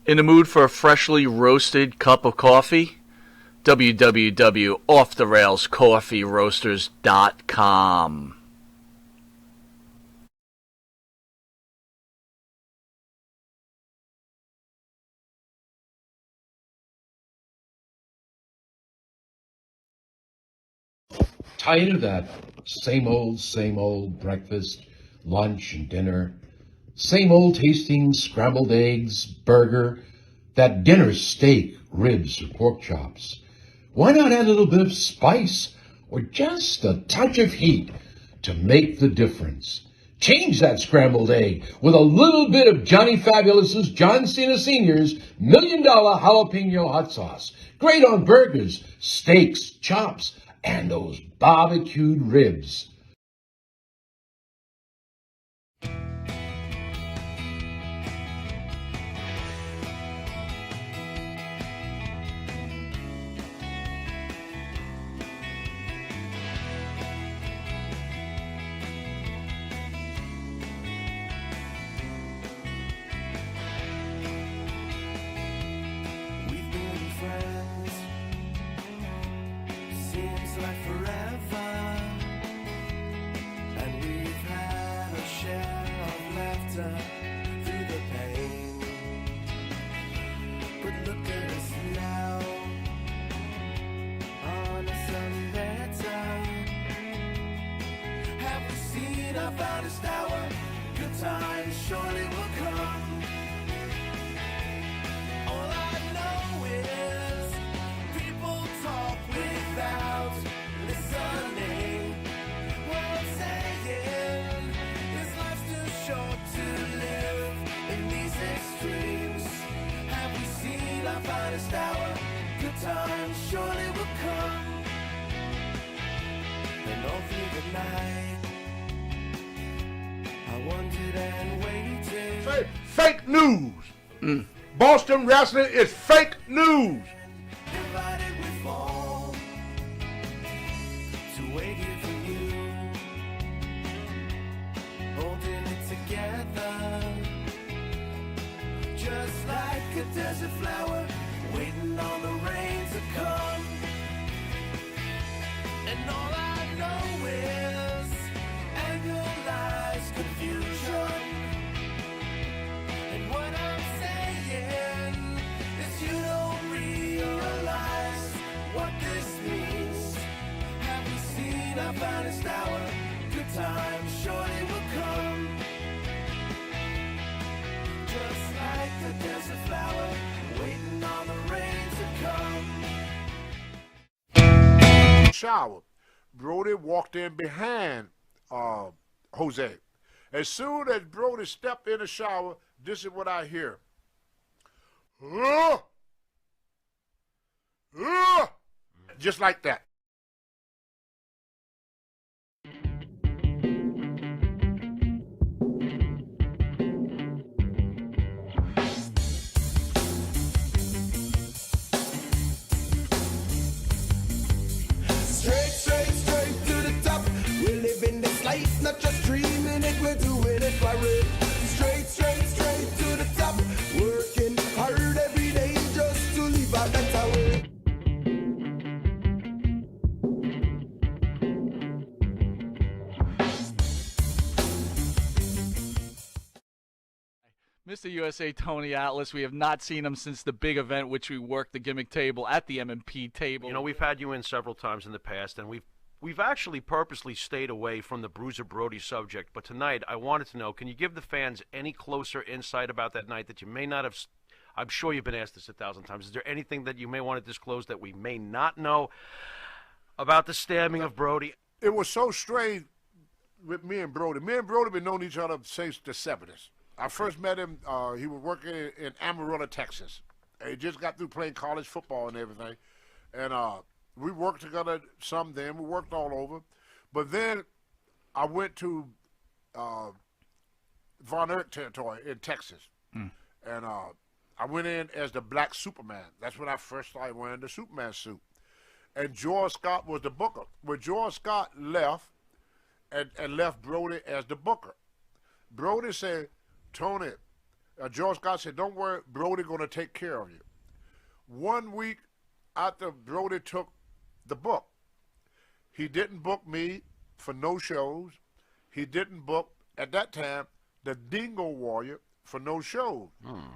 In the mood for a freshly roasted cup of coffee? www.offtherailscoffeeroasters.com. Tired of that same old breakfast, lunch, and dinner? Same old tasting scrambled eggs, burger, that dinner steak, ribs, or pork chops? Why not add a little bit of spice or just a touch of heat to make the difference? Change that scrambled egg with a little bit of Johnny Fabulous's John Cena Sr.'s $1,000,000 jalapeno hot sauce. Great on burgers, steaks, chops, and those barbecued ribs. We've been friends, seems like forever, and we've had our share of laughter through the pain. But look at us now, on a Sunday time. Have we seen our finest hour? Good times surely will come. All I know is people talk without listening. What I'm saying is life's too short to live in these extremes. Have we seen our finest hour? Good times surely will come. And all through the night, I wondered and waited. Say, fake news. Boston wrestling is fake news. Divided we fall to wait here for you, holding it together, just like a desert flower, waiting on the rain to come. And all I know is anger, lies, confusion. And what I'm saying is you don't realize what this means. Have we seen our finest hour? Good times surely will come. Just like the desert flower, waiting on the rain to come. Shower. Brody walked in behind Jose. As soon as Brody stepped in the shower, this is what I hear. Just like that. Straight to the top. We're living this life, not just dreaming it, we're doing it for real. Straight to the top. Working hard every day just to live a better way. Mr. USA Tony Atlas, we have not seen him since the big event which we worked the gimmick table at the M&P table. You know, we've had you in several times in the past, and we've actually purposely stayed away from the Bruiser Brody subject. But tonight, I wanted to know, can you give the fans any closer insight about that night that you may not have? I'm sure you've been asked this 1,000 times. Is there anything that you may want to disclose that we may not know about the stabbing of Brody? It was so strange with me and Brody. Me and Brody been knowing each other since the 70s. I first met him, he was working in Amarillo, Texas. And he just got through playing college football and everything. And we worked together some then. We worked all over. But then I went to Von Erich territory in Texas. And I went in as the Black Superman. That's when I first started wearing the Superman suit. And George Scott was the booker. When George Scott left and left Brody as the booker, Brody said, Tony, George Scott said, "Don't worry, Brody going to take care of you." 1 week after Brody took the book, he didn't book me for no shows. He didn't book, at that time, the Dingo Warrior for no shows.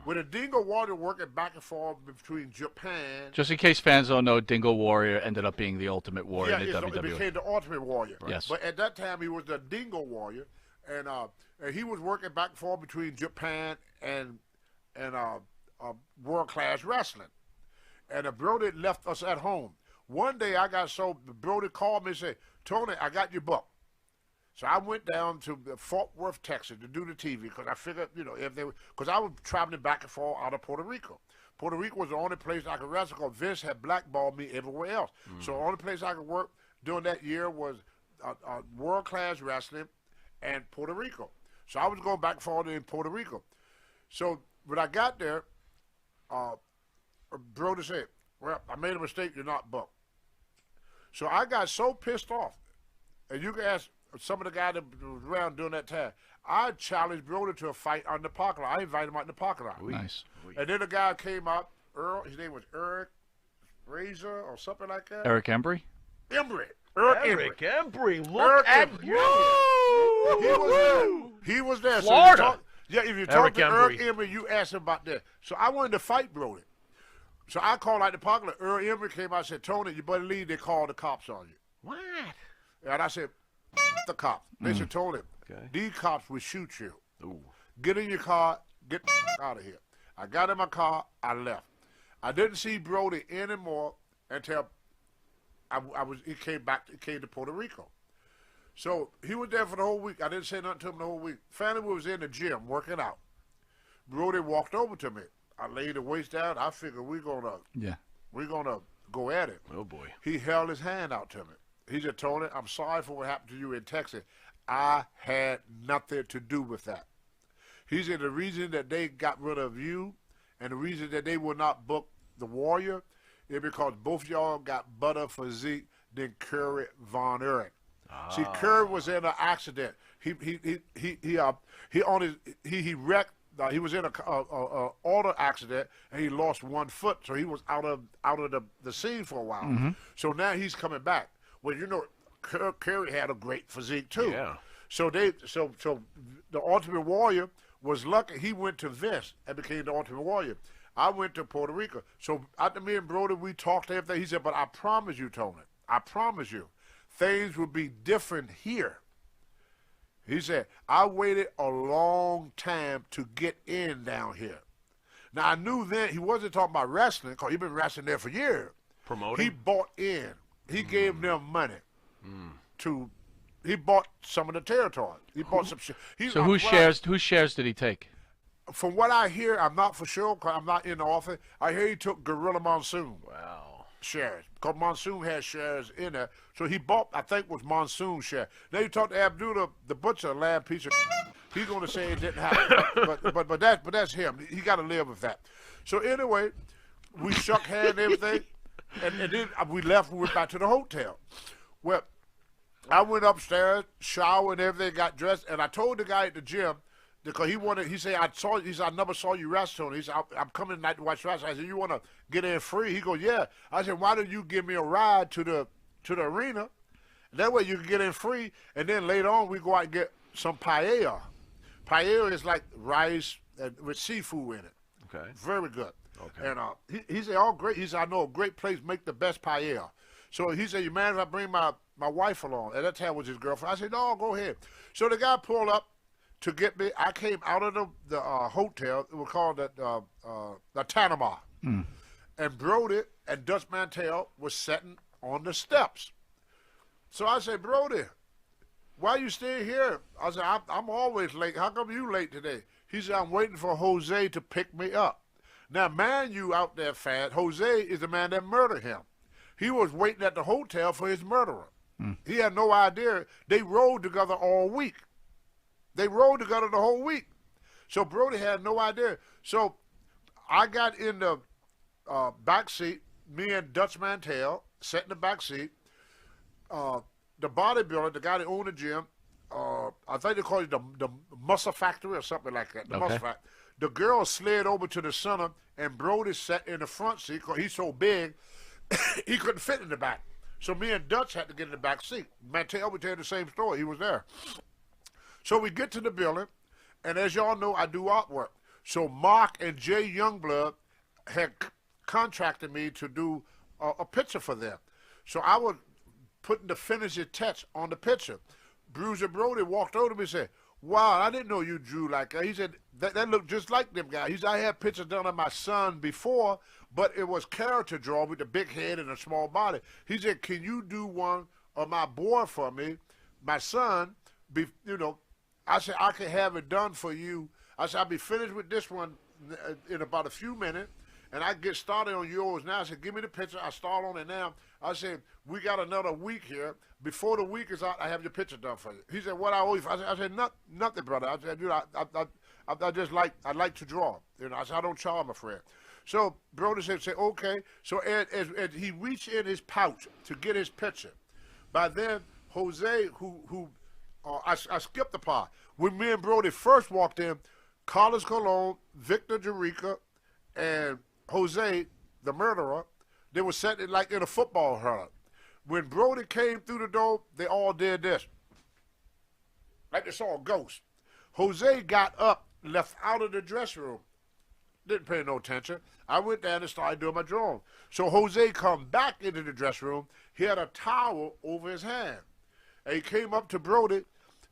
With the Dingo Warrior working back and forth between Japan. Just in case fans don't know, Dingo Warrior ended up being the Ultimate Warrior in the it WWE. became the Ultimate Warrior. Yes. But at that time, he was the Dingo Warrior, and he was working back and forth between Japan and World Class Wrestling. And Brody left us at home. One day, Brody called me and said, "Tony, I got your book." So I went down to Fort Worth, Texas, to do the TV because I figured, because I was traveling back and forth out of Puerto Rico. Puerto Rico was the only place I could wrestle because Vince had blackballed me everywhere else. So the only place I could work during that year was World Class Wrestling and Puerto Rico. So I was going back and forth in Puerto Rico. So when I got there, Brody said, "Well, I made a mistake. You're not booked." So I got so pissed off, and you can ask some of the guys that was around during that time. I challenged Brody to a fight on the parking lot. I invited him out in the parking lot. Nice. And then the guy came out, Earl. His name was Eric Razor or something like that. Eric Embry? Embry. Eric Embry, look Eric at Embry. you. He was there. He was there. Florida. If you talk Eric to Embry. Eric Embry, you ask him about that. So I wanted to fight Brody. So I called out the parking lot. Earl Embry came out and said, "Tony, you better leave. They called the cops on you." What? And I said, "The cops." They said, "Tony, Okay. these cops will shoot you. Ooh. Get in your car. Get out of here." I got in my car. I left. I didn't see Brody anymore until he came back. He came to Puerto Rico. So he was there for the whole week. I didn't say nothing to him the whole week. Finally, we was in the gym working out. Brody walked over to me. I laid the waist down. I figured we're gonna go at it. Oh boy. He held his hand out to me. He said, "Tony, I'm sorry for what happened to you in Texas. I had nothing to do with that." He said the reason that they got rid of you and the reason that they will not book the Warrior is because both of y'all got better physique than Curry Von Erich. See, Curry was in an accident. He wrecked. He was in a auto accident and he lost 1 foot, so he was out of the scene for a while. So now he's coming back. Well, Curry had a great physique too. Yeah. So the Ultimate Warrior was lucky. He went to Vince and became the Ultimate Warrior. I went to Puerto Rico. So after me and Brody, we talked everything. He said, "But I promise you, Tony, I promise you, things will be different here." He said, "I waited a long time to get in down here." Now, I knew then he wasn't talking about wrestling because he'd been wrestling there for years. Promoting? He bought in. He gave them money he bought some of the territory. He bought some shit. So whose shares did he take? From what I hear, I'm not for sure because I'm not in the office. I hear he took Gorilla Monsoon Wow. shares because Monsoon had shares in there. So he bought, I think, was Monsoon share. Now you talk to Abdullah, the butcher, lab piece of he's going to say it didn't happen. but that's him. He got to live with that. So anyway, we shook hands and everything, and then we left and went back to the hotel. Well, I went upstairs, showered and everything, got dressed, and I told the guy at the gym, because he said, I never saw you wrestle. He said, I'm coming tonight to watch wrestling. I said, "You want to get in free?" He goes, "Yeah." I said, "Why don't you give me a ride to the arena? That way you can get in free, and then later on we go out and get some paella. Paella is like rice with seafood in it. Okay. Very good." Okay. And he said, "Oh, great." He said, "I know a great place make the best paella." So he said, "You mind if I bring my wife along?" At that time was his girlfriend. I said, "No, go ahead." So the guy pulled up to get me. I came out of the hotel. It was called the Tanama. And Brody and Dutch Mantel was sitting on the steps. So I said, "Brody, why you staying here?" I said, I'm always late. How come you late today?" He said, "I'm waiting for Jose to pick me up." Now, man, you out there, Fat, Jose is the man that murdered him. He was waiting at the hotel for his murderer. He had no idea. They rode together all week. They rode together the whole week. So Brody had no idea. So I got in the back seat, me and Dutch Mantel sat in the back seat. The bodybuilder, the guy that owned the gym, I think they call it the Muscle Factory or something like that. The Okay. Muscle Factory. The girl slid over to the center, and Brody sat in the front seat because he's so big, he couldn't fit in the back. So me and Dutch had to get in the back seat. Mantel would tell you the same story. He was there. So we get to the building, and as y'all know, I do artwork. So Mark and Jay Youngblood had contracted me to do a picture for them. So I was putting the finishing touch on the picture. Bruiser Brody walked over to me and said, "Wow, I didn't know you drew like that." He said, that looked just like them guys. He said, "I had pictures done of my son before, but it was character draw with the big head and a small body." He said, "Can you do one of my boy for me, my son?" I said, "I can have it done for you." I said, "I'll be finished with this one in about a few minutes, and I get started on yours now." I said, "Give me the picture. I start on it now." I said, "We got another week here. Before the week is out, I have your picture done for you." He said, "What I owe you?" I said, "Nothing, brother." I said, I just like to draw. I said, "I don't charge, my friend." So Brody said, "Okay." So as he reached in his pouch to get his picture, by then Jose, I skipped the part. When me and Brody first walked in, Carlos Colon, Victor Jerica, and Jose, the murderer, they were sitting like in a football huddle. When Brody came through the door, they all did this. Like they saw a ghost. Jose got up, left out of the dressing room. Didn't pay no attention. I went down and started doing my drawing. So Jose come back into the dressing room. He had a towel over his hand. And he came up to Brody.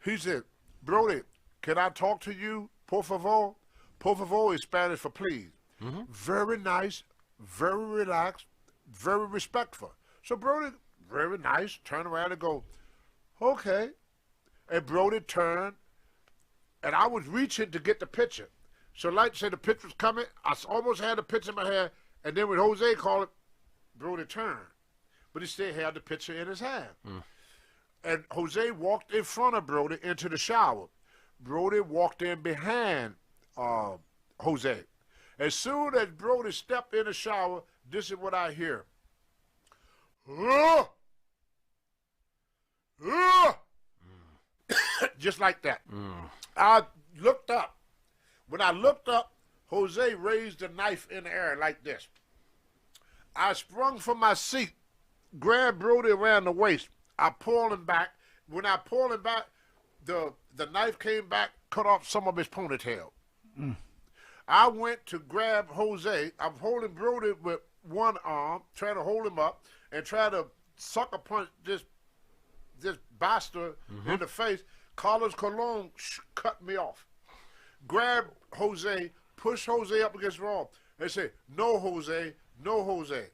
He said, "Brody, can I talk to you, por favor?" Por favor is Spanish for please. Very nice, very relaxed, very respectful. So Brody, very nice, turned around and go, "Okay." And Brody turned, and I was reaching to get the picture. So like say the picture was coming, I almost had the picture in my hand, and then when Jose called it, Brody turned. But he still had the picture in his hand. And Jose walked in front of Brody into the shower. Brody walked in behind Jose. As soon as Brody stepped in the shower, this is what I hear. Just like that. I looked up. When I looked up, Jose raised the knife in the air like this. I sprung from my seat, grabbed Brody around the waist. I pulled him back. When I pulled him back, the knife came back, cut off some of his ponytail. I went to grab Jose. I'm holding Brody with one arm, trying to hold him up, and try to sucker punch this bastard in the face. Carlos Colon cut me off. Grabbed Jose, pushed Jose up against the wall. They said, "No, Jose, no, Jose."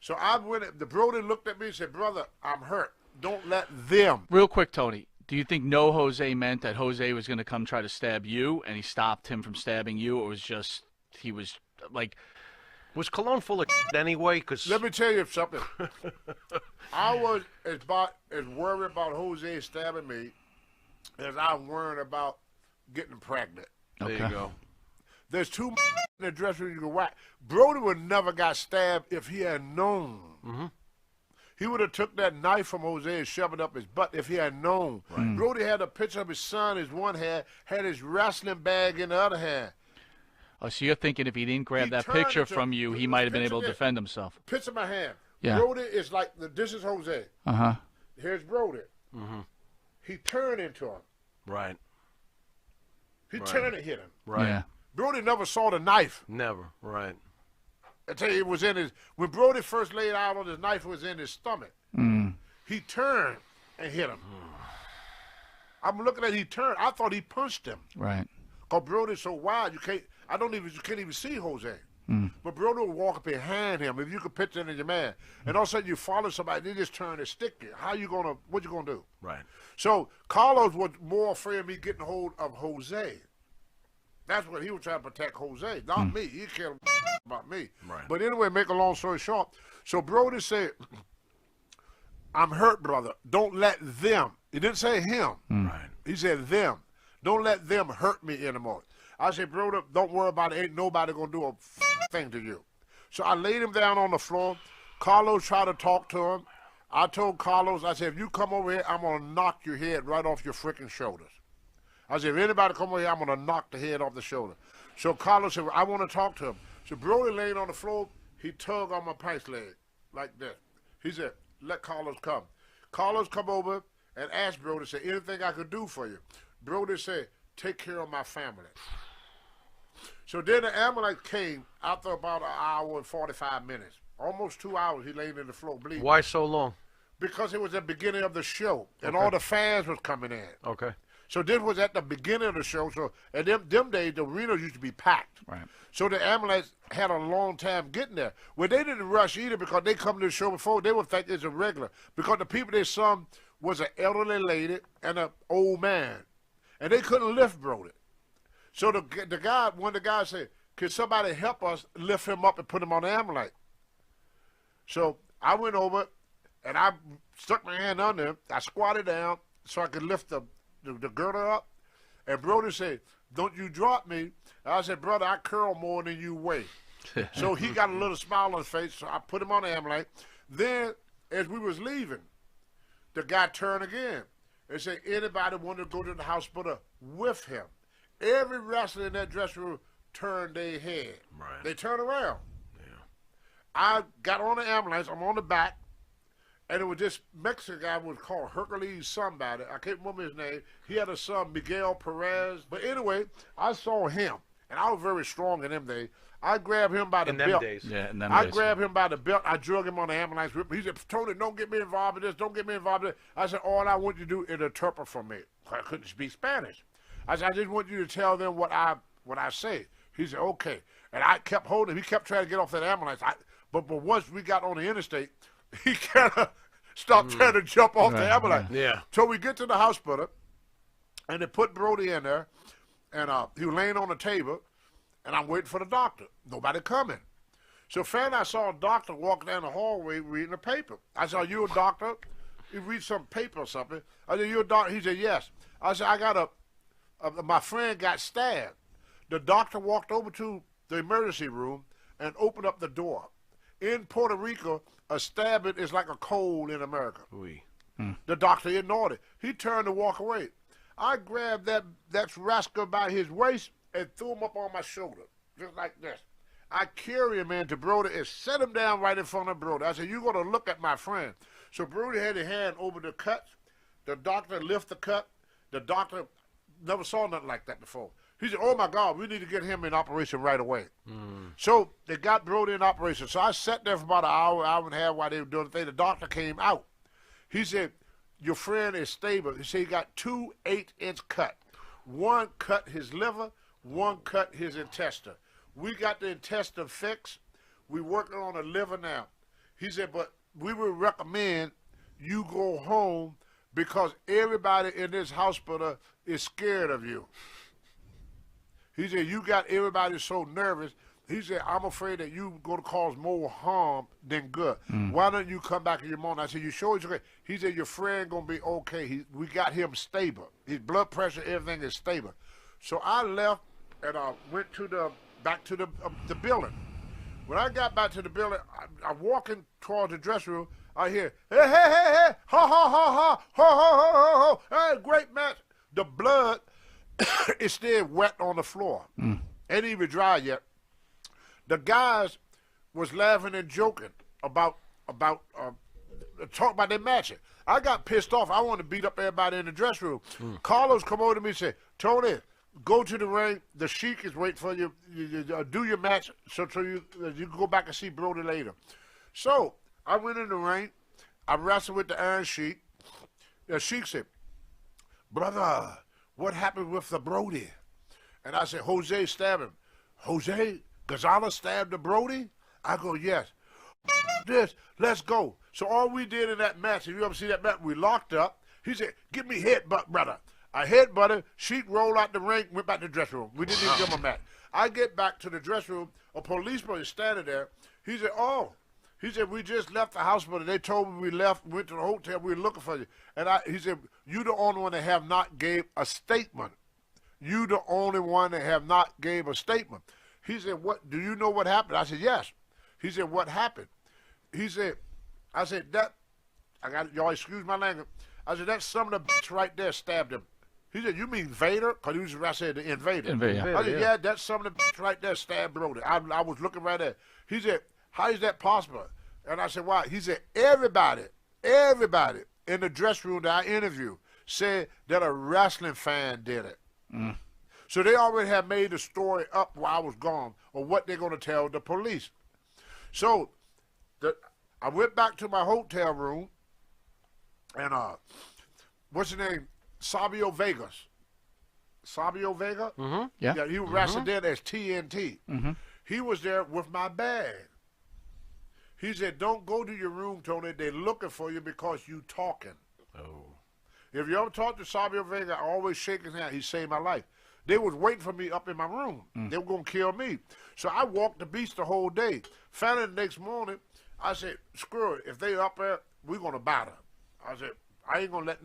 So I went, the Brody looked at me and said, "Brother, I'm hurt. Don't let them." Real quick, Tony, do you think no Jose meant that Jose was going to come try to stab you and he stopped him from stabbing you, or was just he was like... Was Cologne full of anyway? Cause Let me tell you something. I was as worried about Jose stabbing me as I'm worried about getting pregnant. there you go. There's too much in the dressing room you can whack. Brody would never got stabbed if he had known. He would have took that knife from Jose and shoved it up his butt if he had known. Brody had a picture of his son in one hand, had his wrestling bag in the other hand. Oh, so you're thinking if he didn't grab He that turned picture to- from you, he the might have been picture able to there. defend himself. Picture my hand. Yeah. Brody is like, this is Jose. Uh-huh. Here's Brody. He turned into him. Right. He turned and hit him. Right. Yeah. Brody never saw the knife. Never. Right. I tell you, it was in his. When Brody first laid out on his knife, it was in his stomach. He turned and hit him. I'm looking at. He turned. I thought he punched him. Right. Cause Brody's so wide, you can't even see Jose. But Brody will walk behind him. If you could picture it in your man, and all of a sudden you follow somebody, they just turn and stick you. What you gonna do? Right. So Carlos was more afraid of me getting hold of Jose. That's what he was trying to protect Jose, not me. He cared about me. Right. But anyway, make a long story short. So Brody said, "I'm hurt, brother. Don't let them." He didn't say him. Right. He said them. Don't let them hurt me anymore. I said, "Brother, don't worry about it. Ain't nobody gonna do a thing to you." So I laid him down on the floor. Carlos tried to talk to him. I told Carlos, I said, "If you come over here, I'm gonna knock your head right off your freaking shoulders." I said, "If anybody come over here, I'm gonna knock the head off the shoulder." So Carlos said, I want to talk to him. So Brody laying on the floor, he tugged on my pants leg like that. He said, let Carlos come. Carlos come over and asked Brody, said, anything I could do for you? Brody said, take care of my family. So then the ambulance came after about an hour and 45 minutes. Almost 2 hours he laid in the floor bleeding. Why so long? Because it was the beginning of the show, and all the fans was coming in. Okay. So this was at the beginning of the show. So and them days, the arenas used to be packed. Right. So the ambulance had a long time getting there. Well, they didn't rush either because they come to the show before. They would think it's a regular. Because the people they saw was an elderly lady and an old man. And they couldn't lift Brody. So one of the guys said, could somebody help us lift him up and put him on the ambulance? So I went over and I stuck my hand under him. I squatted down so I could lift the girder up. And Brody said, don't you drop me. I said, brother, I curl more than you weigh. So he got a little smile on his face, so I put him on the ambulance. Then, as we was leaving, the guy turned again and said, anybody want to go to the hospital with him? Every wrestler in that dressing room turned their head. Right. They turned around. Yeah. I got on the ambulance. I'm on the back. And it was this Mexican guy was called Hercules somebody. I can't remember his name. He had a son, Miguel Perez. But anyway, I saw him. And I was very strong in them days. I grabbed him by the In them belt. days. Yeah, and then I grabbed him by the belt. I drug him on the ambulance. He said, Tony, don't get me involved in this. Don't get me involved in this. I said, all I want you to do is interpret for me. I couldn't speak Spanish. I said, I just want you to tell them what I say. He said, okay. And I kept holding him. He kept trying to get off that ambulance. But once we got on the interstate, he kind of stopped trying to jump off the ambulance. Yeah. So we get to the hospital, and they put Brody in there, and he was laying on the table, and I'm waiting for the doctor. Nobody coming. So finally I saw a doctor walking down the hallway reading a paper. I said, are you a doctor? He read some paper or something. I said, you a doctor? He said, yes. I said, I got my friend got stabbed. The doctor walked over to the emergency room and opened up the door. In Puerto Rico, a stabbing is like a cold in America. Oui. The doctor ignored it. He turned to walk away. I grabbed that rascal by his waist and threw him up on my shoulder, just like this. I carry him into Brody and set him down right in front of Brody. I said, you're going to look at my friend. So Brody had his hand over the cut. The doctor lifted the cut. The doctor never saw nothing like that before. He said, oh, my God, we need to get him in operation right away. So they got Brody in operation. So I sat there for about an hour and a half while they were doing the thing. The doctor came out. He said, your friend is stable. He said he got 2 8-inch cuts. One cut his liver, one cut his intestine. We got the intestine fixed. We working on the liver now. He said, but we would recommend you go home because everybody in this hospital is scared of you. He said, you got everybody so nervous. He said, I'm afraid that you're going to cause more harm than good. Why don't you come back in your morning? I said, you sure he's okay? He said, your friend going to be okay. We got him stable. His blood pressure, everything is stable. So I left and I went back to the building. When I got back to the building, I'm walking towards the dressing room. I hear, hey, hey, hey, hey, ha, ha, ha, ha, ha, ha, ha, ha, hey, great match. The blood is still wet on the floor. Ain't even dry yet. The guys was laughing and joking about talk about their matching. I got pissed off. I wanted to beat up everybody in the dressing room. Carlos come over to me and said, Tony, go to the ring. The Sheik is waiting for you. Do your match so you can go back and see Brody later. So I went in the ring. I wrestled with the Iron Sheik. The Sheik said, brother, what happened with the Brody? And I said, Jose stabbed him. Jose Gonzalez stabbed the Brody? I go, yes. This, let's go. So all we did in that match, if you ever see that match, we locked up. He said, give me headbutt, brother. I headbutted, Sheik rolled out the ring, went back to the dressing room. We didn't even give him a match. I get back to the dressing room, a policeman is standing there. He said, oh. He said, we just left the hospital. They told me we left, went to the hotel, we were looking for you. And he said, you the only one that have not gave a statement. You the only one that have not gave a statement. He said, what, do you know what happened? I said, yes. He said, what happened? He said, I said, y'all excuse my language. I said, that son of a bitch right there stabbed him. He said, "You mean Vader?" Because he was, I said, the Invader. Invader, I said, "Yeah, that's some of the right there, stabbed Brody." I was looking right there. He said, "How is that possible?" And I said, "Why?" He said, everybody in the dressing room that I interviewed said that a wrestling fan did it. So they already had made the story up while I was gone of what they're going to tell the police. So I went back to my hotel room, and what's his name? Sabio Vegas. Sabio Vega? Mm-hmm. Yeah. He was wrestling there as TNT. He was there with my bag. He said, "Don't go to your room, Tony. They're looking for you because you talking." Oh. If you ever talk to Sabio Vega, I always shake his hand. He saved my life. They was waiting for me up in my room. They were going to kill me. So I walked the beach the whole day. Finally, the next morning, I said, "Screw it. If they up there, we're going to battle." I said, "I ain't going to let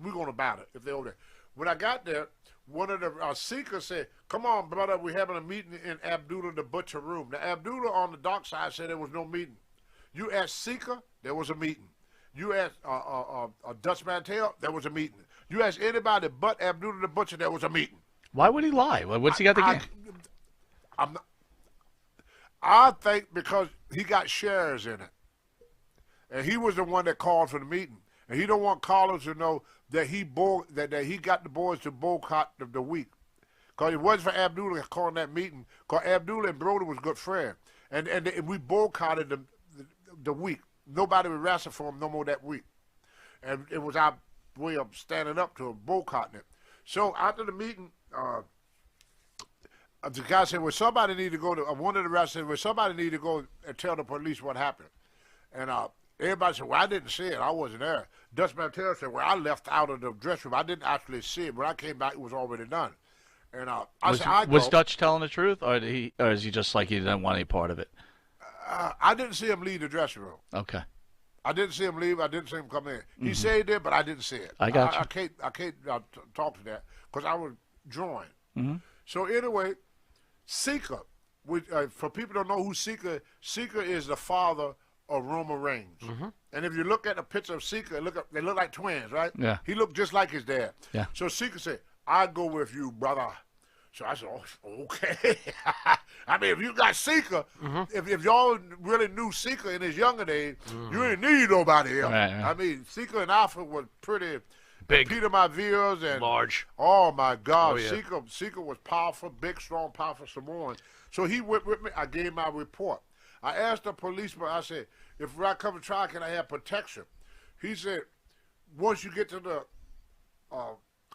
we're going to battle if they over there." When I got there, one of the seekers said, "Come on, brother, we're having a meeting in Abdullah the Butcher room." Now, Abdullah on the dark side said there was no meeting. You asked Seeker, there was a meeting. You asked Dutch Mantel, there was a meeting. You asked anybody but Abdullah the Butcher, there was a meeting. Why would he lie? What's he got to gain? I think because he got shares in it. And he was the one that called for the meeting. And he don't want callers to know that he got the boys to boycott the week. Because it wasn't for Abdullah calling that meeting. Because Abdullah and Brody was good friends. And we boycotted the week. Nobody would wrestle for him no more that week. And it was our way of standing up to him, boycotting it. So after the meeting, the guy said, "Well, somebody need to go to," one of the wrestlers said, "Well, somebody need to go and tell the police what happened." And everybody said, "Well, I didn't see it. I wasn't there." Dutch Mantel said, "Well, I left out of the dressing room. I didn't actually see it. When I came back, it was already done." And I said, Was Dutch telling the truth, or is he just like he didn't want any part of it? I didn't see him leave the dressing room. Okay. I didn't see him leave. I didn't see him come in. He said he did, but I didn't see it. I got you. I can't talk to that because I was drawing. So anyway, Seeker, for people who don't know who Seeker is the father of Roman Reigns. And if you look at the picture of Seeker, they look like twins, right? Yeah. He looked just like his dad. Yeah. So Seeker said, "I go with you, brother." So I said, "Oh, okay." I mean, if you got Seeker, if y'all really knew Seeker in his younger days, you didn't need nobody else. Right. I mean, Seeker and Alpha was pretty Big. Peter Maivia and Large. Oh my God, Oh, yeah. Seeker was powerful, big, strong, powerful Samoan. So he went with me. I gave my report. I asked the policeman. I said, "If I come to trial, can I have protection?" He said, "Once you get to the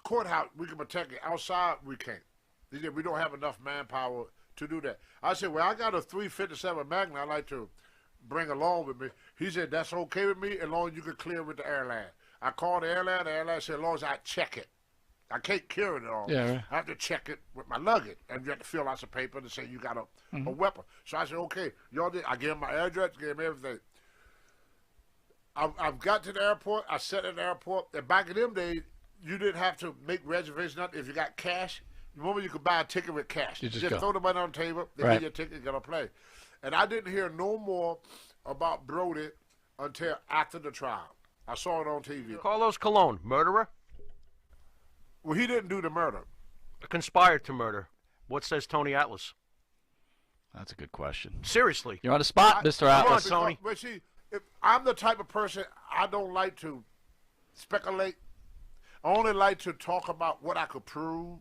courthouse, we can protect you. Outside, we can't." He said, "We don't have enough manpower to do that." I said, "Well, I got a 357 Magnum I'd like to bring along with me." He said, "That's okay with me as long as you can clear with the airline." I called the airline said, "As long as I check it. I can't carry it all. Yeah, right. I have to check it with my luggage." And you have to fill out some paper to say you got a weapon. So I said, "Okay." Y'all did. I gave him my address, gave him everything. I've got to the airport. I sat at the airport. And back in them days, you didn't have to make reservations. Nothing. If you got cash, remember you could buy a ticket with cash. You just go. throw the money on the table. They Right. give you a ticket, get on a plane. And I didn't hear no more about Brody until after the trial. I saw it on TV. Carlos Colon, murderer? Well, he didn't do the murder. Conspired to murder. What says Tony Atlas? That's a good question. Seriously. You're on the spot, Mr. Come on, Atlas. Tony. But see, if I'm the type of person, I don't like to speculate. I only like to talk about what I could prove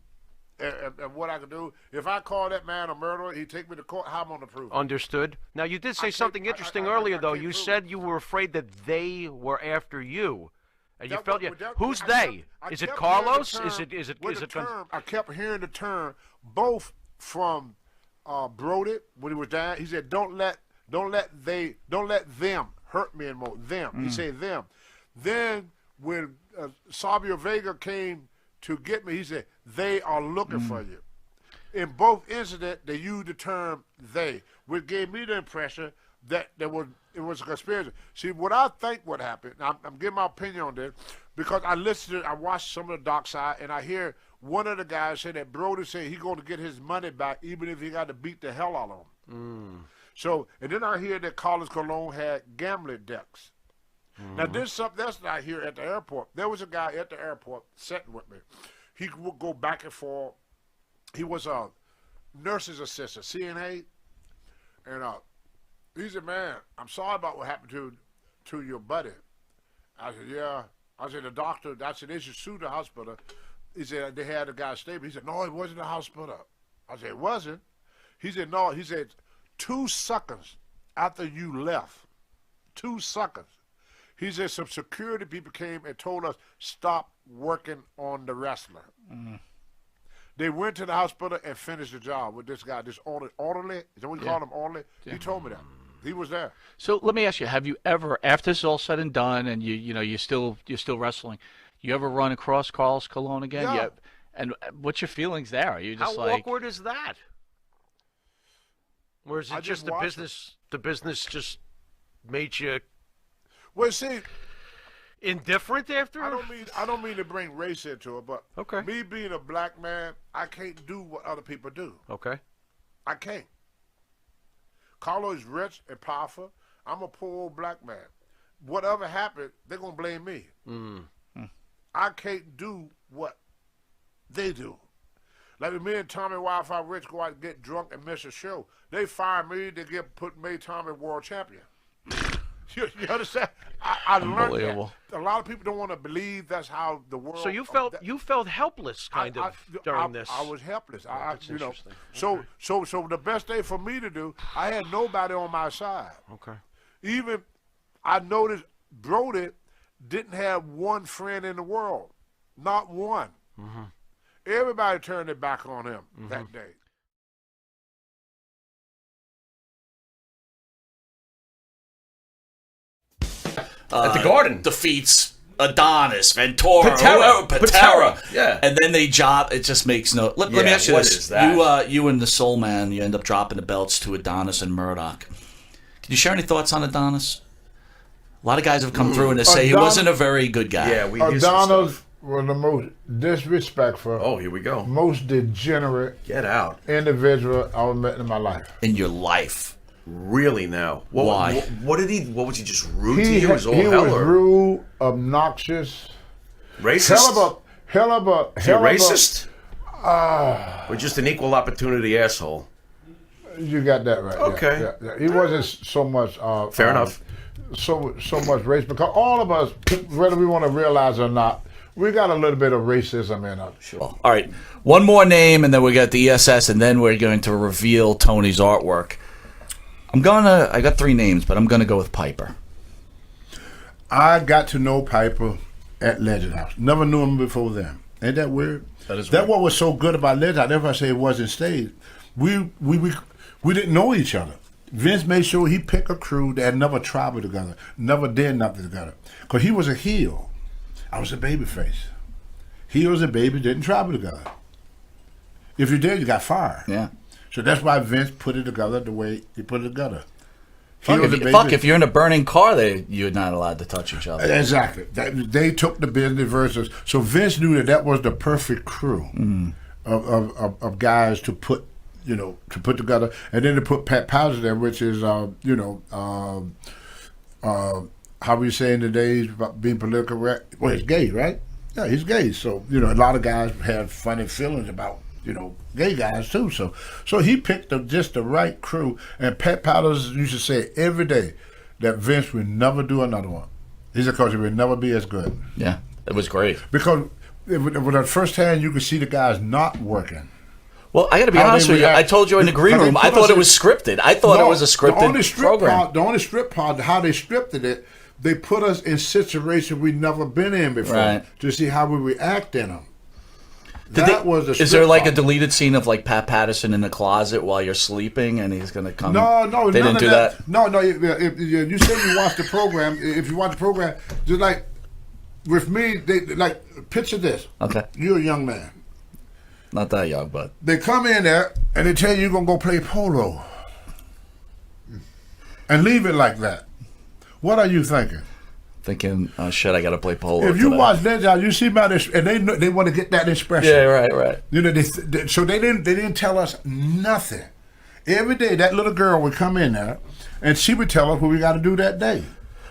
and what I could do. If I call that man a murderer, he take me to court. How am I going to prove it? Understood. Now, you did say can't- something interesting I earlier, though. can't You prove said it. you were afraid that they were after you. And you That- felt but that- who's I they? kept- I Is it kept hearing the Carlos? term- Is it with the Gon- term, I kept hearing the term both from Brody when he was down. He said, "Don't let them hurt me anymore." Them. He said them. Then when Sabio Vega came to get me, he said, "They are looking for you." In both incidents, they used the term "they," which gave me the impression that it was a conspiracy. See, what I think what happened, I'm giving my opinion on this, because I watched some of the dark side, and I hear one of the guys say that Brody said he's going to get his money back even if he got to beat the hell out of him. So, and then I hear that Carlos Colon had gambling decks. Now, there's something else that I hear at the airport. There was a guy at the airport sitting with me. He would go back and forth. He was a nurse's assistant, CNA, and he said, "Man, I'm sorry about what happened to your buddy." I said, "Yeah." I said, "The doctor." I said, "They should sue the hospital." He said, "They had the guy stable." He said, "No, it wasn't the hospital." I said, "It wasn't." He said, "No." He said, 2 seconds after you left, 2 seconds. He said some security people came and told us stop working on the wrestler. They went to the hospital and finished the job with this guy, this orderly. Is that what you call him, orderly? He told me that. He was there. So let me ask you: have you ever, after this is all said and done, and you're still wrestling, you ever run across Carlos Colon again? Yeah. And what's your feelings there? Are you just How like awkward is that? Or is it I just just the watched business? The business just made you Well, see, indifferent after? I don't mean to bring race into it, but Okay. me being a black man, I can't do what other people do. Okay. I can't. Carlo is rich and powerful. I'm a poor old black man. Whatever happened, they're gonna blame me. I can't do what they do. Like when me and Tommy Wi-Fi Rich go out and get drunk and miss a show, they fire me. They made Tommy world champion. You understand? I learned Unbelievable. that. A lot of people don't want to believe that's how the world. So you felt helpless kind of during this. I was helpless. That's you know. interesting. So the best thing for me to do, I had nobody on my side. Okay. Even I noticed Brody didn't have one friend in the world, not one. Everybody turned their back on him that day. At the Garden. Defeats Adonis, Ventura, Patera. whoever, Patera. Yeah. And then they drop. It just makes no. Let me ask you what this: is that? you and the Soul Man, you end up dropping the belts to Adonis and Murdoch. Can you share any thoughts on Adonis? A lot of guys have come through and they say he Adonis- wasn't a very good guy. Yeah, we hear some Adonis stuff. was the most disrespectful, Oh, here we go. most degenerate Get out. individual I ever met in my life. In your life. Really now? Why? What did he? What was he just rude to He you? Was all was hell or rude, obnoxious, racist? hell of a Is he racist? Or just an equal opportunity asshole? You got that right. Okay. Yeah. He wasn't so much. Fair enough. So much race, because all of us, whether we want to realize or not, we got a little bit of racism in us. All right. One more name, and then we got the ESS, and then we're going to reveal Tony's artwork. I got 3 names, but I'm gonna go with Piper. I got to know Piper at Legend House. Never knew him before then. Ain't that weird? That is That weird. what was so good about Legend House. That's why I say it wasn't staged. We didn't know each other. Vince made sure he picked a crew that had never traveled together, never did nothing together. Because he was a heel. I was a baby face. Heels and babies didn't travel together. If you did, you got fired. Yeah. So that's why Vince put it together the way he put it together. Fuck, Heels and if babies- you're in a burning car, you're not allowed to touch each other. Exactly. They took the business versus. So Vince knew that was the perfect crew of guys to put, together, and then to put Pat Powers there, which is, how we say in the days about being politically correct. Well, he's gay, right? Yeah, he's gay. So a lot of guys have funny feelings about gay guys too. So he picked just the right crew. And Pat Powers used to say every day that Vince would never do another one. He said because it would never be as good. Yeah, it was great. Because with the first hand, you could see the guys not working. Well, I got to be How honest they with you. react. I told you in the green How they room, I put us thought it in- was scripted. I thought it was a The only scripted strip program. part, how they scripted it, they put us in situations we've never been in before Right. to see how we react in them. Did That they- was the is there strip like a part. deleted scene of like Pat Patterson in the closet while you're sleeping and he's going to come? No, They none didn't of do that? No. If you say you watch the program, if you watch the program, just like with me, they like picture this. Okay. You're a young man. Not that young, but. They come in there and they tell you you're gonna go play polo, and leave it like that. What are you thinking? Thinking, oh shit, I got to play polo. If you today. watch Legend, you see about this, and they want to get that expression. Yeah, right. So they didn't tell us nothing. Every day that little girl would come in there, and she would tell us what we got to do that day.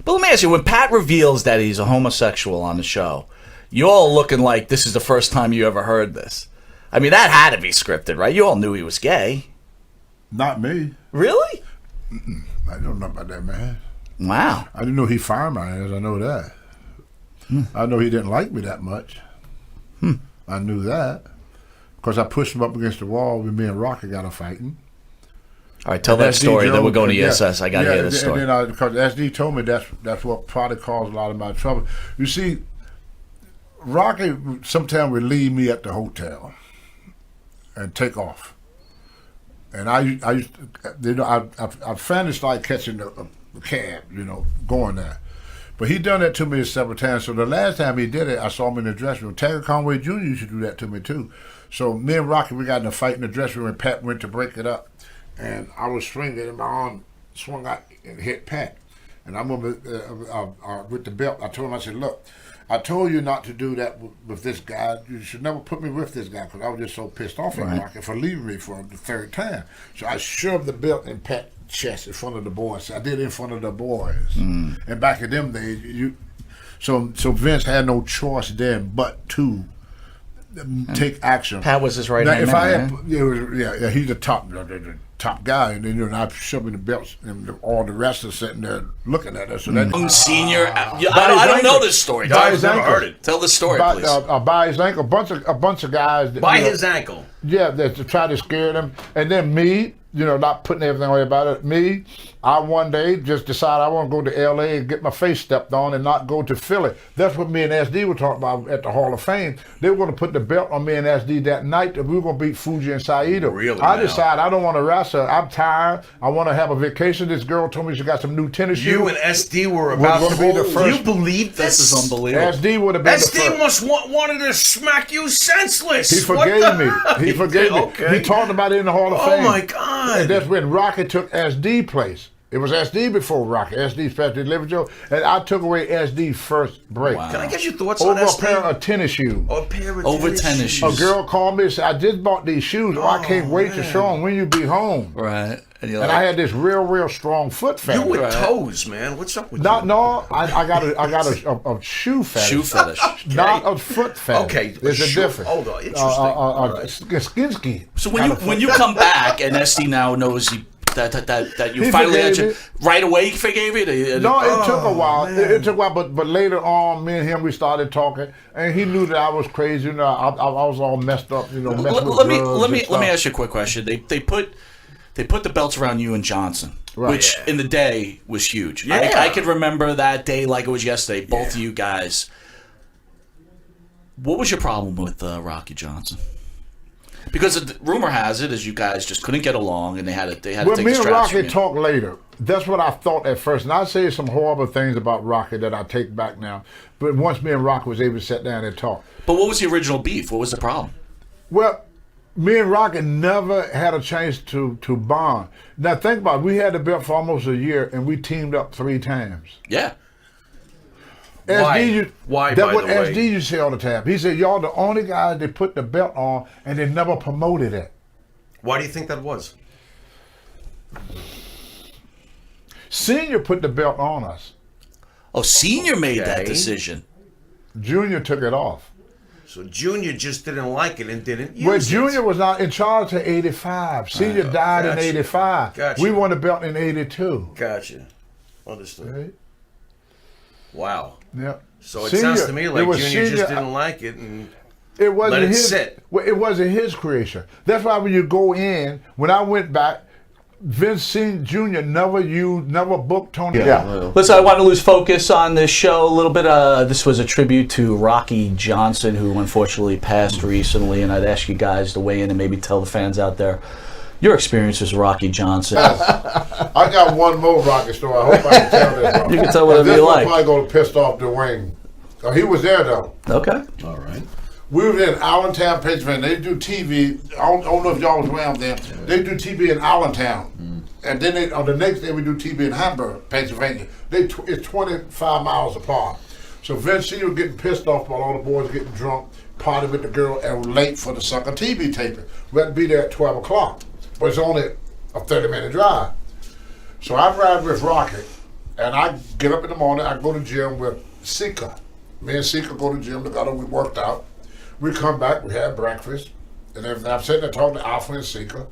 But let me ask you, when Pat reveals that he's a homosexual on the show, You all looking like this is the first time you ever heard this. I mean, that had to be scripted, right? You all knew he was gay. Not me. Really? I don't know about that, man. Wow. I didn't know he fired my ass. I know that. I know he didn't like me that much. I knew that. Because I pushed him up against the wall when me and Rocky got a fighting. All right, tell that story. Then we're going to ESS. I got to hear this story. And then because SD told me that's what probably caused a lot of my trouble. You see, Rocky sometimes would leave me at the hotel and take off. And I used to, you know, I finally started catching the cab, you know, going there. But he done that to me several times. So the last time he did it, I saw him in the dressing room. Tiger Conway Jr. used to do that to me too. So me and Rocky, we got in a fight in the dressing room, and Pat went to break it up. And I was swinging, and my arm swung out and hit Pat. And I remember with the belt, I told him, I said, look, I told you not to do that with this guy. You should never put me with this guy, because I was just so pissed off at Rocky for leaving me for the third time. So I shoved the belt in Pat's chest in front of the boys. I did it in front of the boys. And back in them days, so Vince had no choice then but to take action. Pat was his right hand man. He's the top guy, and then I'm shoving the belts, and all the wrestlers sitting there looking at us. So that, Senior, I don't know this story. By his I've never ankle. heard it. Tell the story, by, please. by his ankle, a bunch of guys. By his ankle. Yeah, that to try to scare them, and then me, you know, not putting everything away about it. Me, I one day just decided I want to go to L.A. and get my face stepped on and not go to Philly. That's what me and SD were talking about at the Hall of Fame. They were going to put the belt on me and SD that night, and we were going to beat Fuji and Saito. Really? I now? decided I don't want to wrestle. I'm tired. I want to have a vacation. This girl told me she got some new tennis shoes. You and SD were about gonna be the first. You believe This this? is unbelievable. SD would have been the SD first. must wanted to smack you senseless. He forgave me. He forgave me. Okay. He talked about it in the Hall of Oh Fame. my God. And that's when Rocky took SD place. It was SD before Rocky. SD Special Delivery Show, and I took away SD first break. Wow. Can I get your thoughts on Over a SD? pair of tennis shoes. A pair of Over tennis A shoes. girl called me and said, I just bought these shoes. I can't wait to show them when you be home. Right. And you're And like, I had this real strong foot You fetish. with toes, man. What's up with Not, you? no, I got a shoe fetish. shoe fetish. Not a foot fetish. Okay, There's a shoe- difference. hold on, interesting. All right. Skin. So when you come back and SD now knows that you He finally forgave had me. right away he forgave you? No, it took a while. It took a while, but later on, me and him, we started talking, and he knew that I was crazy. You know, I was all messed up. You know, messing with let me drugs let me and let me stuff. ask you a quick question. They put the belts around you and Johnson, Right. which in the day was huge. Yeah. I could remember that day like it was yesterday. Both of you guys. What was your problem with Rocky Johnson? Because the rumor has it is you guys just couldn't get along, and they had to Well, take me the and straps from Rocky you. talked later. That's what I thought at first, and I say some horrible things about Rocky that I take back now. But once me and Rocky was able to sit down and talk. But what was the original beef? What was the problem? Well, me and Rocky never had a chance to bond. Now think about it. We had the belt for almost a year, and we teamed up 3 times. Yeah. Why? Why, That's by what the way? SD used to say all the time. He said, y'all the only guys that put the belt on, and they never promoted it. Why do you think that was? Senior put the belt on us. Oh, Senior made that Okay. decision. Junior took it off. So Junior just didn't like it and didn't use Well, it. Junior was not in charge till 85. Senior died in Gotcha. 85. Gotcha. We won the belt in 82. Gotcha. Understood. Right? Wow. Yep. So it Senior- sounds to me it like was Junior just Senior- didn't like it, and It wasn't Let it his. sit. Well, it wasn't his creation. That's why when you go in, when I went back, Vince Jr. never booked Tony. Yeah. Listen, I want to lose focus on this show a little bit. This was a tribute to Rocky Johnson, who unfortunately passed recently, and I'd ask you guys to weigh in and maybe tell the fans out there your experiences with Rocky Johnson. I got one more Rocky story. I hope I can tell this one. You can tell whatever this you one like. probably going to piss off Dwayne. He was there, though. Okay. all right. We were in Allentown, Pennsylvania. They do TV. I don't know if y'all was around then. They do TV in Allentown. And then on the next day, we do TV in Hamburg, Pennsylvania. It's 25 miles apart. So Vince Sr. was getting pissed off while all the boys getting drunk, partying with the girl, and were late for the sucker TV taping. We had to be there at 12 o'clock. But it's only a 30-minute drive. So I ride with Rocky, and I get up in the morning, I go to gym with Sika. Me and Sika go to the gym together. We worked out. We come back. We had breakfast, and everything. I'm sitting there talking to Alpha and Sika,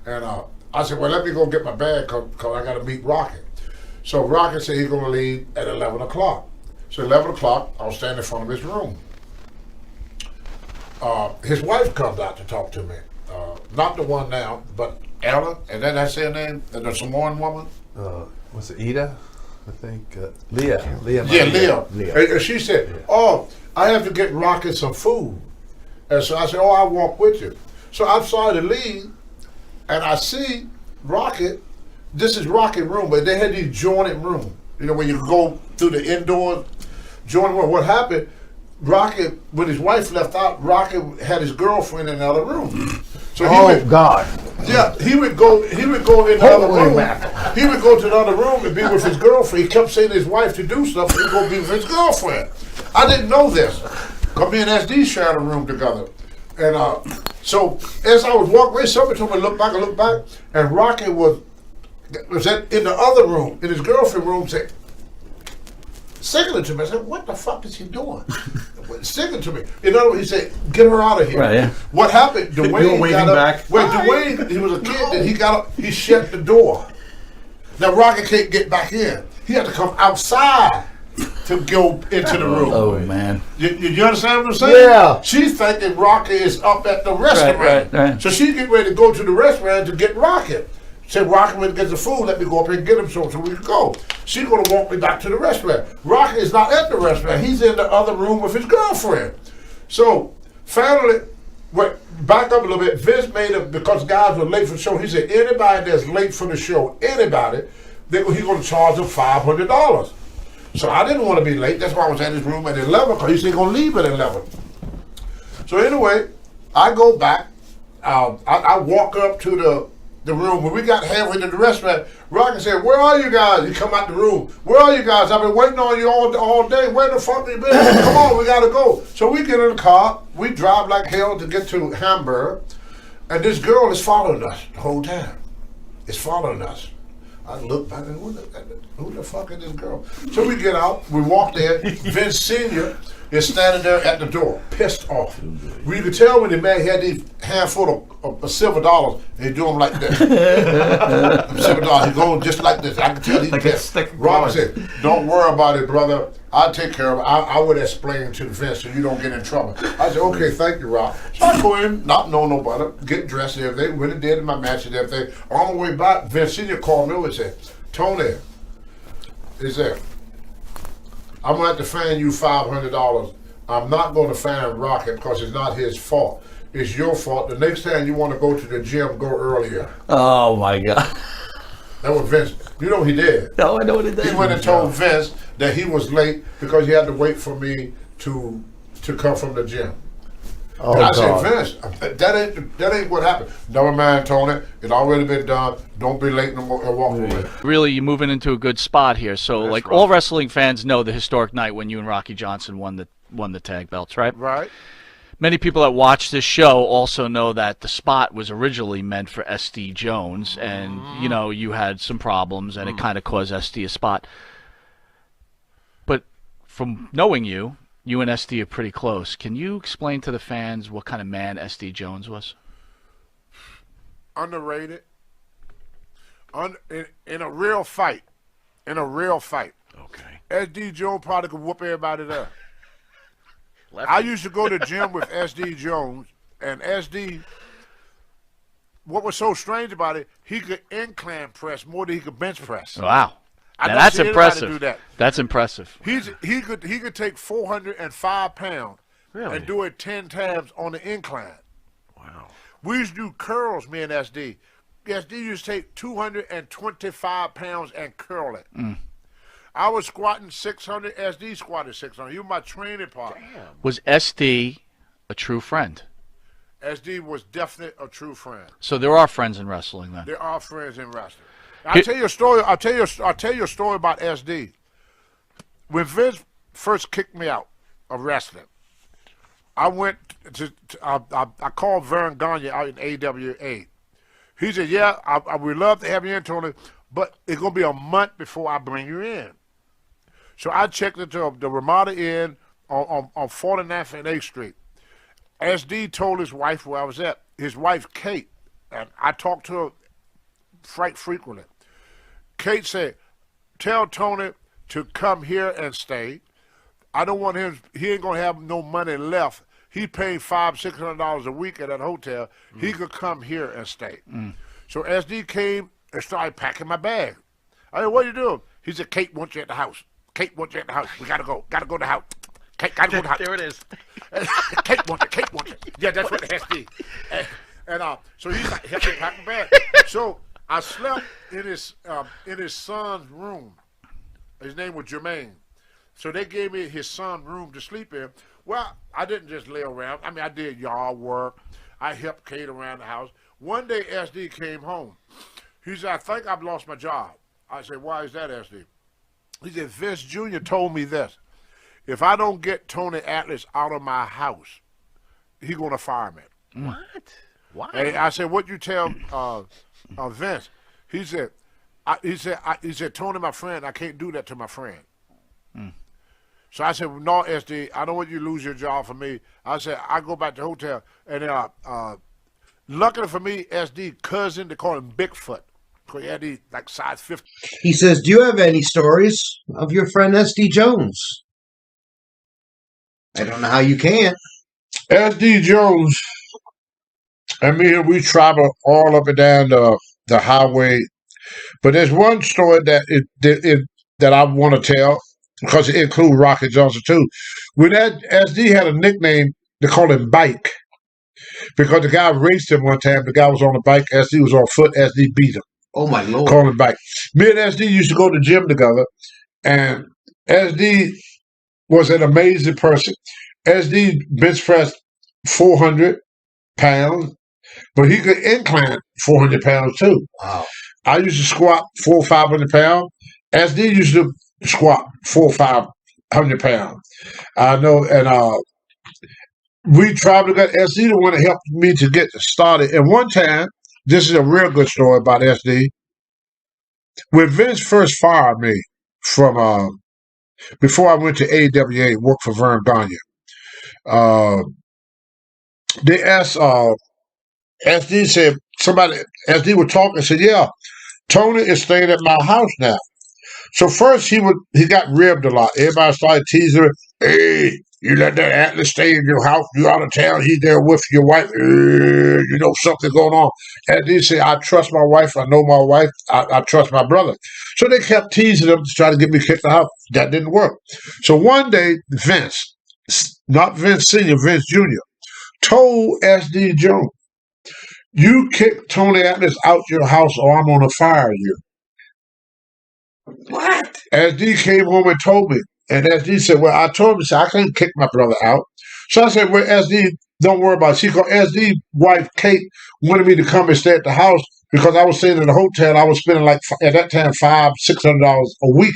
and I said, "Well, let me go get my bag because I got to meet Rocket." So Rocket said he's going to leave at 11 o'clock. So 11 o'clock, I was standing in front of his room. His wife comes out to talk to me. Not the one now, but Ella, and then that's her name, the Samoan woman. Was it Ida? I think Leah. Leah. Yeah, Leah. And she said, "Oh, I have to get Rocket some food." And so I said, "Oh, I'll walk with you." So I started to leave, and I see Rocket. This is Rocket room, but they had these jointed rooms. You know, when you go through the indoor jointed room. What happened? Rocket, when his wife left out, Rocket had his girlfriend in another room. So God. Yeah, he would go in the other room. He would go to the other room and be with his girlfriend. He kept saying to his wife to do stuff, and he'd go be with his girlfriend. I didn't know this. Because me and SD shared a room together. And so as I was walking away, somebody told me to look back, and Rocket was in the other room, in his girlfriend room, saying, signaling to me. I said, "What the fuck is he doing?" Signaling to me. In other words, he said, "Get her out of here." Right, yeah. What happened? Dwayne got up. back. Wait, Dwayne, he was a kid, and he got up, he shut the door. Now Rocket can't get back in. He had to come outside to go into the room. Oh, man. You understand what I'm saying? Yeah. She's thinking Rocket is up at the restaurant. right. So she get ready to go to the restaurant to get Rocket. Said, "Rocket went to get the food, let me go up here and get him so we can go." She's going to walk me back to the restaurant. Rocket is not at the restaurant. He's in the other room with his girlfriend. So finally, back up a little bit, Vince made it, because guys were late for the show, he said, anybody that's late for the show, he's going to charge them $500. So I didn't want to be late. That's why I was at his room at 11, because he said he's going to leave at 11. So anyway, I go back. I walk up to the room. When we got halfway to the restaurant, Rocket said, "Where are you guys?" He come out the room. "Where are you guys? I've been waiting on you all day. Where the fuck you been? Come on, we gotta go." So we get in the car. We drive like hell to get to Hamburg, and this girl is following us the whole time. It's following us. I look back and who the fuck is this girl? So we get out. We walk there. Vince Senior is standing there at the door, pissed off. You could tell when the man had these handful of silver dollars, and he do them like this. Silver dollars, he going just like this. I can tell he's pissed. Robert said, "Don't worry about it, brother. I'll take care of it. I would explain to Vince so you don't get in trouble." I said, "Okay, thank you, Rob." So I go in, not know nobody, get dressed and everything, went and did my match and everything. On the way back, Vince Senior called me and said, "Tony," he said, "I'm going to have to fine you $500. I'm not going to fine Rocket because it's not his fault. It's your fault. The next time you want to go to the gym, go earlier." Oh, my God. That was Vince. You know what he did? No, I know what it did. He went and told Vince that he was late because he had to wait for me to come from the gym. Oh, And I God. said, "Vince, that ain't what happened." "Never mind, Tony. It already been done. Don't be late no more and walk away." Really, you're moving into a good spot here. So, like all wrestling fans know, the historic night when you and Rocky Johnson won the tag belts, right? Right. Many people that watch this show also know that the spot was originally meant for SD Jones, and you know you had some problems, and it kind of caused SD a spot. But from knowing you and SD are pretty close. Can you explain to the fans what kind of man SD Jones was? Underrated. In a real fight. Okay. SD Jones probably could whoop everybody there. I used to go to the gym with SD Jones, and SD, what was so strange about it, he could incline press more than he could bench press. Wow. I Now don't that's see anybody impressive. do that. That's impressive. He could take 405 pounds and do it 10 times on the incline. Wow. We used to do curls, me and SD. SD used to take 225 pounds and curl it. I was squatting 600, SD squatted 600. You were my training partner. Was SD a true friend? SD was definitely a true friend. So there are friends in wrestling then. There are friends in wrestling. I'll tell you a story. I'll tell you a story about SD. When Vince first kicked me out of wrestling, I went I called Vern Gagne out in AWA. He said, "Yeah, I would love to have you in, Tony, but it's gonna be a month before I bring you in." So I checked into the Ramada Inn on 49th and 8th Street. SD told his wife where I was at. His wife, Kate, and I talked to her frequently. Kate said, tell Tony to come here and stay. I don't want him, he ain't going to have no money left. He paid $500-$600 a week at that hotel. He could come here and stay. So SD came and started packing my bag. I said, what are you doing? He said, Kate wants you at the house. Kate wants you at the house. We got to go. Got to go to the house. Kate, got to go to the house. There it is. Kate wants you. Kate wants you. Yeah, that's what SD. And so he's like, help me pack my bag. So I slept in his son's room. His name was Jermaine. So they gave me his son's room to sleep in. Well, I didn't just lay around. I mean, I did yard work. I helped Kate around the house. One day, SD came home. He said, I think I've lost my job. I said, why is that, SD? He said, Vince Jr. told me this. If I don't get Tony Atlas out of my house, he's going to fire me. What? Why? And I said, what you tell Vince? He said, Tony, my friend, I can't do that to my friend. So I said, well, no, SD, I don't want you to lose your job for me. I said, I go back to the hotel. And luckily for me, SD cousin, they call him Bigfoot. Because he had these, like, size 50. He says, do you have any stories of your friend SD Jones? I don't know how you can. SD Jones and me, we travel all up and down the highway. But there's one story that I want to tell, because it includes Rocky Johnson too. When that SD had a nickname, they called him Bike. Because the guy raced him one time, the guy was on a bike, SD was on foot, SD beat him. Oh my Lord. Called him Bike. Me and SD used to go to the gym together, and SD was an amazing person. SD bench pressed 400 pounds, but he could incline 400 pounds too. Wow. I used to squat 400 or 500 pounds. SD used to squat 400 or 500 pounds. I know, and we traveled together. SD the one that helped me to get started. And one time, this is a real good story about SD. When Vince first fired me from before I went to AWA, worked for Vern Gagne, they asked SD, said somebody, SD was talking, said, yeah, Tony is staying at my house now. So first he got ribbed a lot. Everybody started teasing him, hey, you let that Atlas stay in your house, you out of town, he's there with your wife, you know something going on. And he said, I trust my wife, I know my wife, I trust my brother. So they kept teasing him to try to get me kicked out. That didn't work. So one day, Vince, not Vince Sr., Vince Jr., told SD Jones, you kick Tony Atlas out your house or I'm going to fire you. What? SD came home and told me. And SD said, well, I told him, I can't kick my brother out. So I said, well, SD, don't worry about it. See, because SD wife, Kate, wanted me to come and stay at the house because I was staying in the hotel. I was spending, like, at that time, $500-$600 a week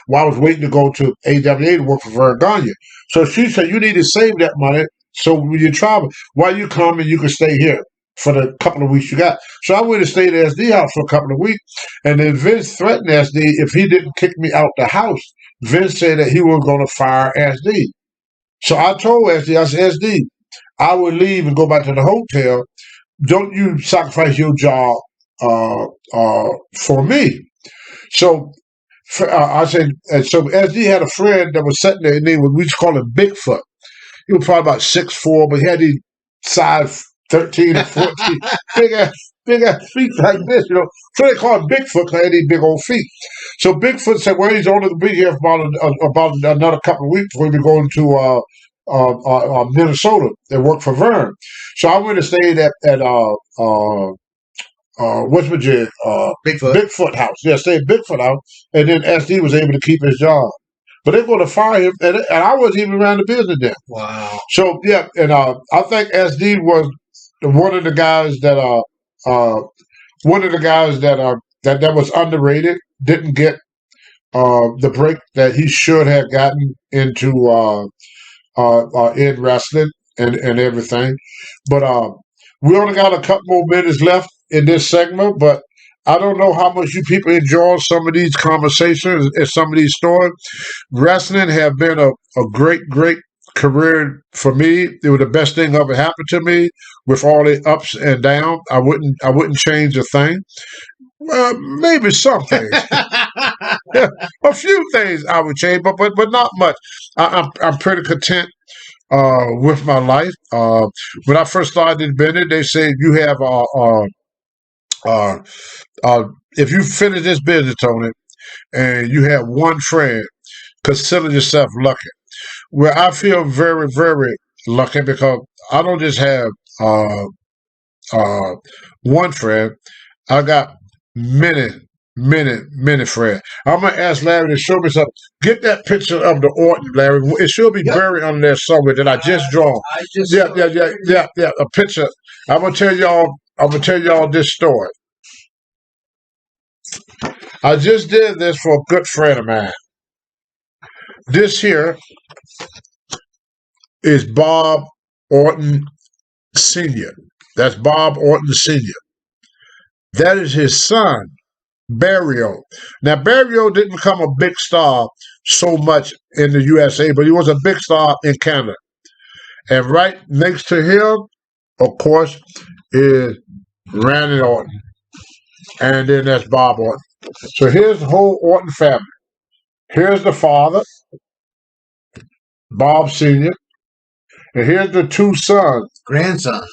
while I was waiting to go to AWA to work for Vern Gagne. So she said, you need to save that money so when you travel, while you come and you can stay here for the couple of weeks you got. So I went and stayed at SD house for a couple of weeks. And then Vince threatened SD if he didn't kick me out the house. Vince said that he was going to fire SD. So I told SD, I said, SD, I will leave and go back to the hotel. Don't you sacrifice your job for me. So I said, and so SD had a friend that was sitting there, and we used to call him Bigfoot. He was probably about 6'4", but he had these size 13 and 14, big ass feet like this, you know. So they call him Bigfoot because he had these big old feet. So Bigfoot said, well, he's only going to be here for about another couple of weeks before we go to Minnesota and work for Vern. So I went and stayed at West Virginia, Bigfoot house. Yeah, stayed at Bigfoot house, and then SD was able to keep his job. But they're going to fire him, and I wasn't even around the business then. Wow. So yeah, and I think SD was one of the guys that was underrated. Didn't get the break that he should have gotten into in wrestling and everything. But we only got a couple more minutes left in this segment, but I don't know how much you people enjoy some of these conversations and some of these stories. Wrestling have been a great career for me, it was the best thing ever happened to me. With all the ups and downs, I wouldn't change a thing. Well, maybe some things. A few things I would change, but not much. I'm pretty content with my life. When I first started in Bennett, they said you have if you finish this business, Tony, and you have one friend, consider yourself lucky. Well, I feel very, very lucky because I don't just have one friend. I got many, many friends. I'm gonna ask Larry to show me something. Get that picture of the Orton, Larry. It should be buried under there somewhere that I just drawn. Yeah. A picture. I'm gonna tell y'all this story. I just did this for a good friend of mine. This here is Bob Orton Sr. That's Bob Orton Sr. That is his son, Barrio. Now, Barrio didn't become a big star so much in the USA, but he was a big star in Canada. And right next to him, of course, is Randy Orton. And then that's Bob Orton. So here's the whole Orton family. Here's the father, Bob Sr., and here's the two sons. Grandsons.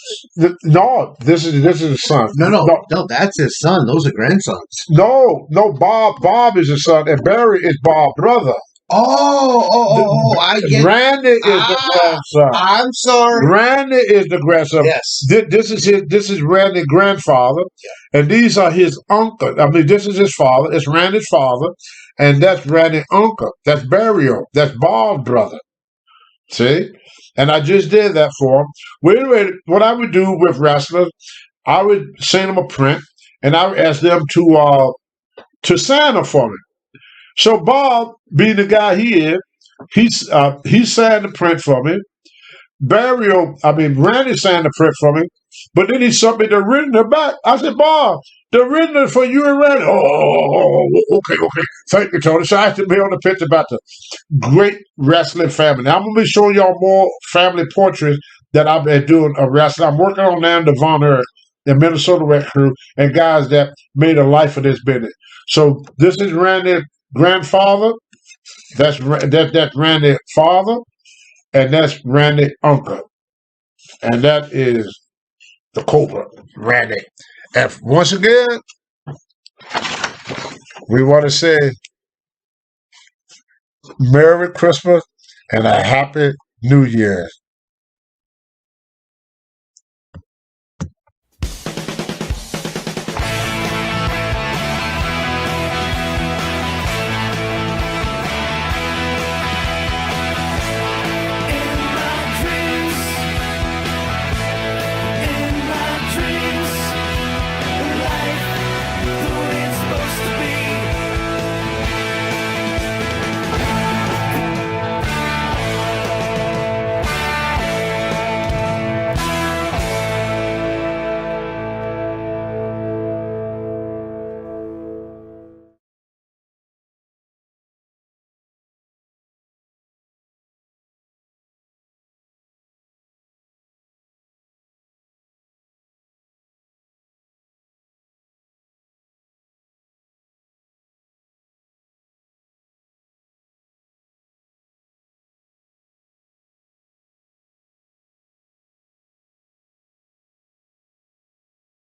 No, this is his son. No, that's his son. Those are grandsons. No, Bob is his son, and Barry is Bob's brother. I get it. Randy is the grandson. I'm sorry. Randy is the grandson. Yes. This is Randy's grandfather, and these are his uncle. I mean, this is his father. It's Randy's father, and that's Randy's uncle. That's Barrio. That's Bob's brother. See? And I just did that for him. Well, anyway, what I would do with wrestlers, I would send them a print, and I would ask them to sign it for me. So Bob, being the guy he is, he signed the print for me. Randy signed the print for me, but then he sent me the written back. I said, Bob, the written for you and Randy. Oh, okay. Thank you, Tony. So I have to be on the picture about the great wrestling family. Now, I'm going to be showing y'all more family portraits that I've been doing of wrestling. I'm working on now the Von Erich, the Minnesota Rec Crew, and guys that made a life of this business. So this is Randy's grandfather. That's Randy's father, and that's Randy's uncle. And that is the Cobra, Randy. And once again, we want to say Merry Christmas and a Happy New Year.